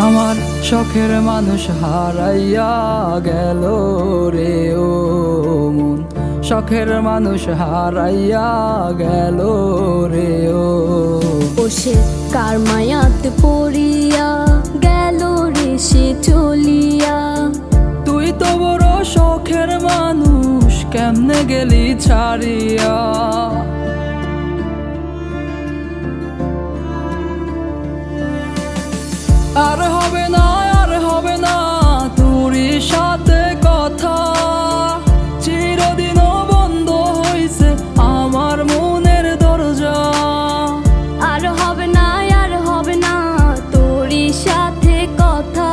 আমার শখের মানুষ হারাইয়া গেল রে ও মন, শখের মানুষ হারাইয়া গেল রে ও। সে কার মায়াত পড়িয়া গেল রে সে চলিয়া। তুই তো বড় শখের মানুষ, কেমনে গেলি ছাড়িয়া। আর হবে না, আর হবে না তোরই সাথে কথা, চিরদিনও বন্ধ হইছে আমার মনের দরজা। আর হবে না, আর হবে না তোরই সাথে কথা,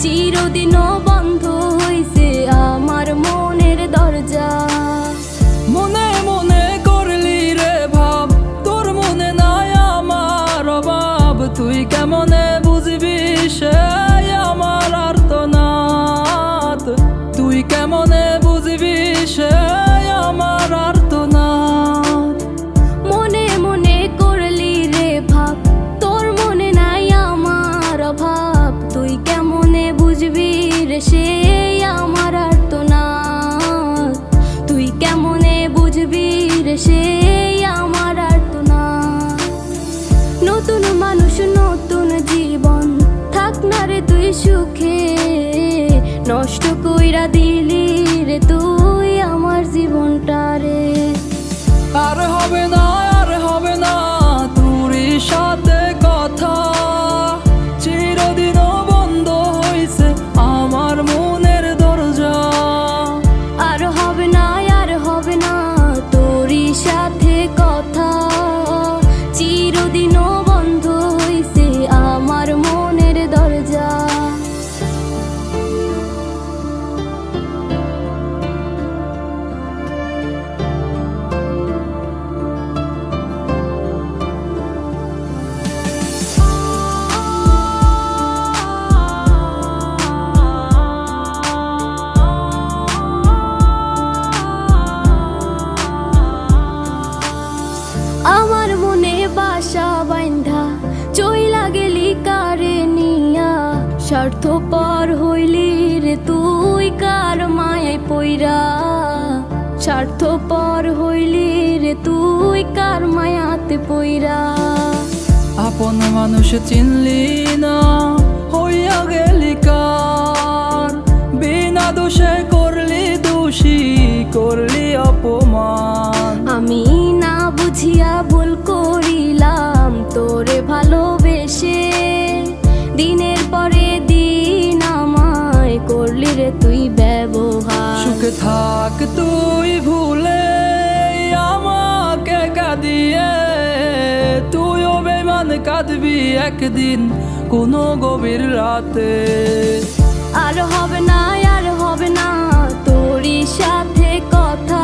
চিরদিনও বন্ধ হইছে আমার মনের দরজা। মনে মনে করলি রে ভাব, তোর মনে নাই আমার অভাব, তুই কেমনে বুঝবি সে আমার আর্তনাদ, তুই কেমনে বুঝবি সে আমার আর্তনাদ। মনে মনে করলি রে ভাব, তোর মনে নাই আমার অভাব, তুই কেমনে বুঝবি রে সে আমার আর্তনাদ, তুই কেমনে বুঝবি রে সে আমার আর্তনাদ। নতুন মানুষ নতুন জীবন, থাক না রে তুই সুখে, নষ্ট কইরা দিলি রে তুই আমার জীবনটা রে। আর হবে না, আর হবে না তোরই সাথে কথা, চিরদিনও বন্ধ হইছে আমার মনের দরজা। আর হবে না, আর হবে না তোরই সাথে কথা, চিরদিনও বন্ধ হইছে আমার মনের দরজা। আমার মনে বাসা বাইন্ধা চইলা গেলি কারে নিয়া, স্বার্থপর হইলি রে তুই কার মায়ায় পইরা, স্বার্থপর হইলি রে তুই কার মায়াতে পইরা। আপন মানুষ চিনলি না, হইয়া গেলি কার, বিনা দোষে করলি দোষী, করলি অপমান। আমি না বুঝিয়া ভুল করিলাম তোরে ভালোবেসে, দিনের পরে দিন আমায় করলি রে তুই ব্যবহার। সুখে থাক তুই ভুলে আমাকে কাঁদিয়ে, তুইও বেমান কাঁদবি একদিন কোনো গভীর রাতে। আর হবে না, আর হবে না তোরই সাথে কথা,